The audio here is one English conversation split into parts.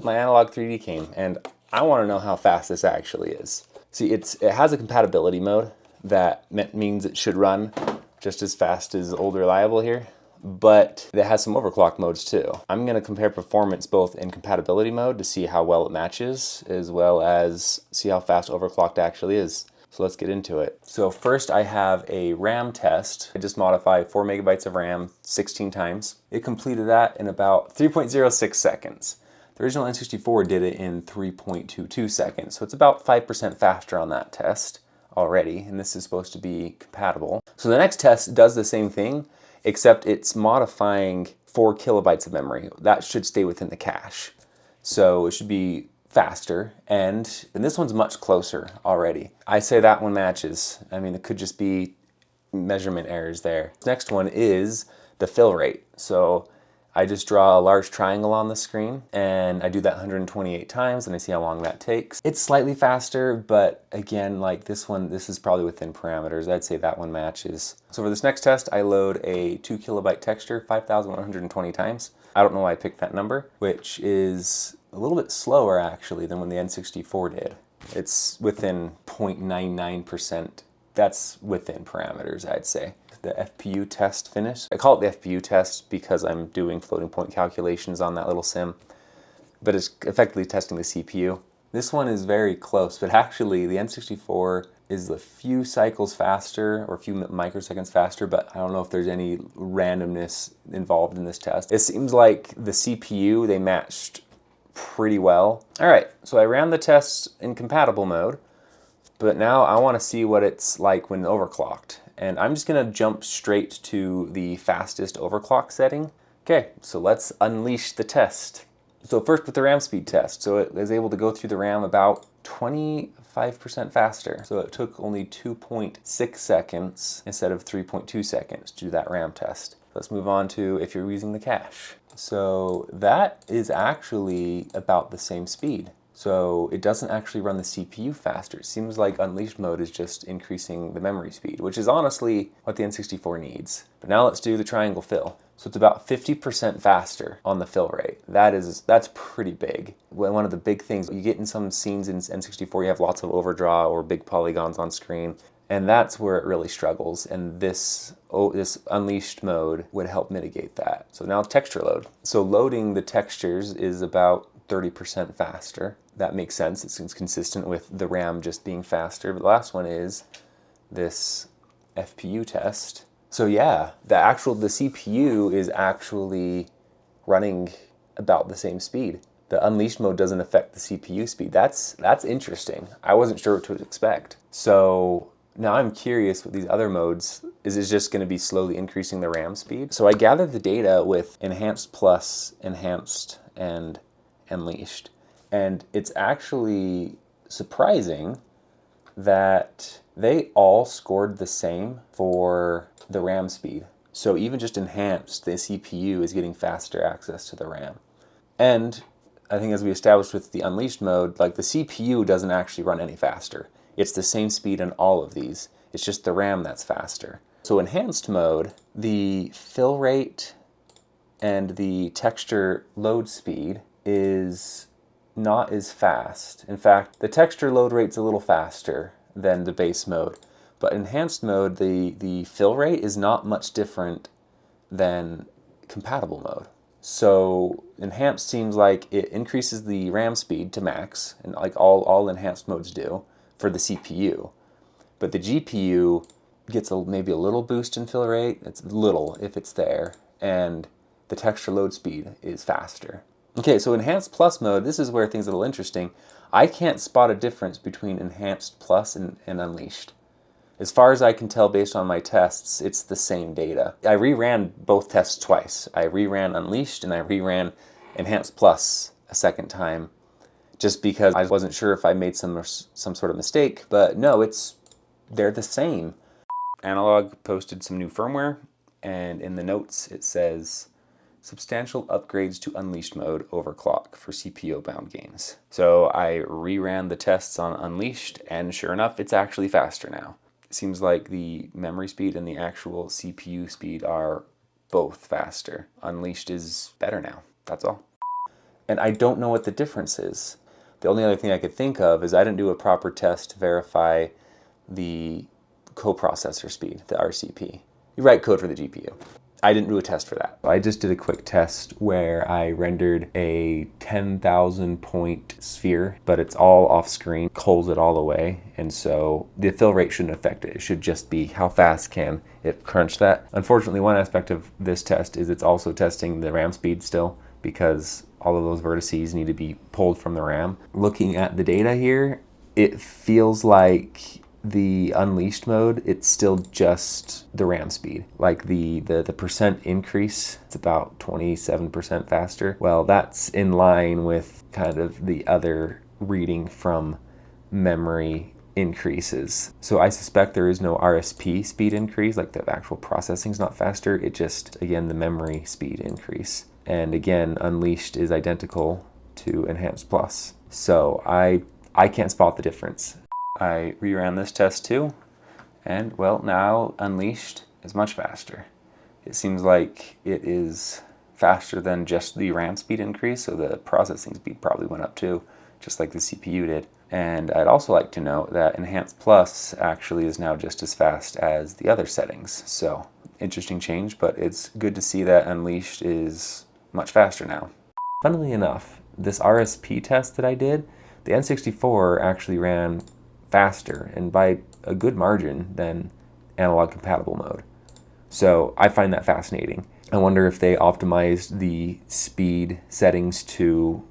my analog 3D came, and I want to know how fast this actually is. See, it has a compatibility mode that means it should run just as fast as old reliable here, but it has some overclock modes too. I'm going to compare performance both in compatibility mode to see how well it matches, as well as see how fast overclocked actually is. So let's get into it. So first I have a RAM test. I just modified 4 megabytes of RAM 16 times. It completed that in about 3.06 seconds. The original N64 did it in 3.22 seconds, so it's about 5% faster on that test already, and this is supposed to be compatible. So the next test does the same thing, except it's modifying 4 kilobytes of memory. That should stay within the cache. So it should be faster, and this one's much closer already. I say that one matches. I mean, it could just be measurement errors there. Next one is the fill rate. So I just draw a large triangle on the screen and I do that 128 times and I see how long that takes. It's slightly faster, but again, like this one, this is probably within parameters. I'd say that one matches. So for this next test, I load a 2 kilobyte texture 5,120 times. I don't know why I picked that number, which is a little bit slower actually than when the N64 did. It's within 0.99%. That's within parameters, I'd say. The FPU test finished. I call it the FPU test because I'm doing floating point calculations on that little sim, but it's effectively testing the CPU. This one is very close, but actually the N64 is a few cycles faster or a few microseconds faster, but I don't know if there's any randomness involved in this test. It seems like the CPU, they matched pretty well. All right, so I ran the tests in compatible mode, but now I want to see what it's like when overclocked. And I'm just going to jump straight to the fastest overclock setting. Okay, so let's unleash the test. So first with the RAM speed test. So it was able to go through the RAM about 25% faster. So it took only 2.6 seconds instead of 3.2 seconds to do that RAM test. Let's move on to if you're using the cache. So that is actually about the same speed. So it doesn't actually run the CPU faster. It seems like unleashed mode is just increasing the memory speed, which is honestly what the N64 needs. But now let's do the triangle fill. So it's about 50% faster on the fill rate. That's pretty big. One of the big things you get in some scenes in N64, you have lots of overdraw or big polygons on screen, and that's where it really struggles. And this unleashed mode would help mitigate that. So now texture load. So loading the textures is about 30% faster. That makes sense. It's consistent with the RAM just being faster. But the last one is this FPU test. So yeah, the CPU is actually running about the same speed. The unleashed mode doesn't affect the CPU speed. That's interesting. I wasn't sure what to expect. So now I'm curious with these other modes, is it just going to be slowly increasing the RAM speed? So I gathered the data with Enhanced Plus, Enhanced, and Unleashed. And it's actually surprising that they all scored the same for the RAM speed. So even just enhanced, the CPU is getting faster access to the RAM. And I think as we established with the unleashed mode, like the CPU doesn't actually run any faster. It's the same speed in all of these. It's just the RAM that's faster. So enhanced mode, the fill rate and the texture load speed is not as fast. In fact, the texture load rate's a little faster than the base mode, but enhanced mode, the fill rate is not much different than compatible mode. So enhanced seems like it increases the RAM speed to max, and like all enhanced modes do for the CPU, but the GPU gets maybe a little boost in fill rate. It's little if it's there, and the texture load speed is faster. Okay, so Enhanced Plus mode, this is where things are a little interesting. I can't spot a difference between Enhanced Plus and Unleashed. As far as I can tell based on my tests, it's the same data. I reran both tests twice. I reran Unleashed and I reran Enhanced Plus a second time, just because I wasn't sure if I made some sort of mistake, but no, they're the same. Analog posted some new firmware, and in the notes it says, substantial upgrades to Unleashed mode overclock for CPU-bound games. So I reran the tests on Unleashed, and sure enough, it's actually faster now. It seems like the memory speed and the actual CPU speed are both faster. Unleashed is better now, that's all. and I don't know what the difference is. The only other thing I could think of is I didn't do a proper test to verify the coprocessor speed, the RCP. You write code for the GPU. I didn't do a test for that. I just did a quick test where I rendered a 10,000 point sphere, but it's all off screen, culls it all away, and so the fill rate shouldn't affect it. It should just be how fast can it crunch that. Unfortunately, one aspect of this test is it's also testing the RAM speed still, because all of those vertices need to be pulled from the RAM. Looking at the data here, it feels like the unleashed mode, it's still just the RAM speed. Like the percent increase, it's about 27% faster. Well, that's in line with kind of the other reading from memory increases. So I suspect there is no RSP speed increase, like the actual processing is not faster. It just, again, the memory speed increase. And again, unleashed is identical to enhanced plus. So I can't spot the difference. I reran this test too, and well, now unleashed is much faster. It seems like it is faster than just the RAM speed increase, so the processing speed probably went up too, just like the CPU did. And I'd also like to note that Enhanced Plus actually is now just as fast as the other settings. So interesting change, but it's good to see that Unleashed is much faster now. Funnily enough, this RSP test that I did, the N64 actually ran faster and by a good margin than analog compatible mode. So I find that fascinating. I wonder if they optimized the speed settings to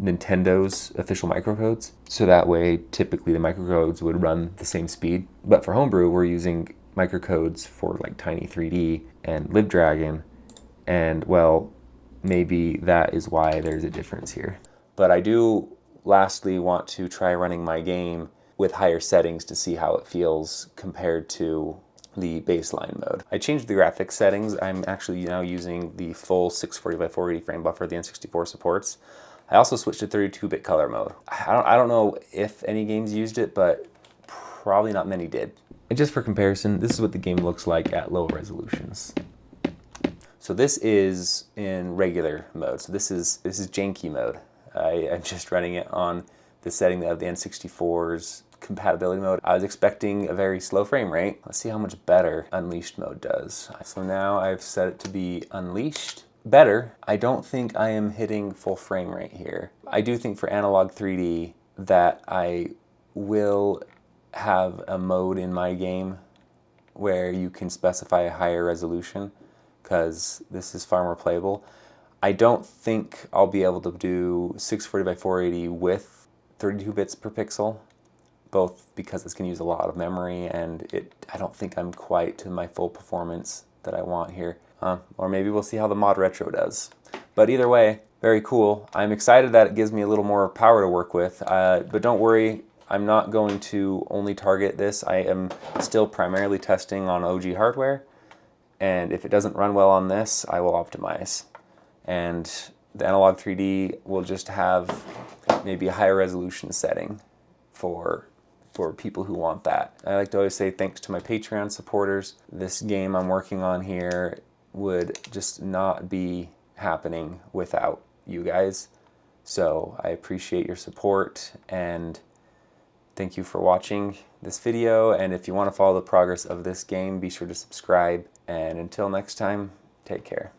Nintendo's official microcodes. So that way, typically the microcodes would run the same speed. But for Homebrew, we're using microcodes for like Tiny3D and LibDragon. And well, maybe that is why there's a difference here. But I do lastly want to try running my game with higher settings to see how it feels compared to the baseline mode. I changed the graphics settings. I'm actually now using the full 640 by 480 frame buffer the N64 supports. I also switched to 32-bit color mode. I don't know if any games used it, but probably not many did. And just for comparison, this is what the game looks like at low resolutions. So this is in regular mode. So this is janky mode. I'm just running it on the setting of the N64's compatibility mode. I was expecting a very slow frame rate. Let's see how much better Unleashed mode does. So now I've set it to be Unleashed. Better. I don't think I am hitting full frame rate here. I do think for Analog 3D that I will have a mode in my game where you can specify a higher resolution, because this is far more playable. I don't think I'll be able to do 640 by 480 with 32 bits per pixel, both because it's going to use a lot of memory and I don't think I'm quite to my full performance that I want here. Or maybe we'll see how the Mod Retro does. But either way, very cool. I'm excited that it gives me a little more power to work with, but don't worry, I'm not going to only target this. I am still primarily testing on OG hardware, and if it doesn't run well on this, I will optimize. And the Analog 3D will just have maybe a higher resolution setting for people who want that. I like to always say thanks to my Patreon supporters. This game I'm working on here would just not be happening without you guys. So I appreciate your support and thank you for watching this video. And if you want to follow the progress of this game, be sure to subscribe. And until next time, take care.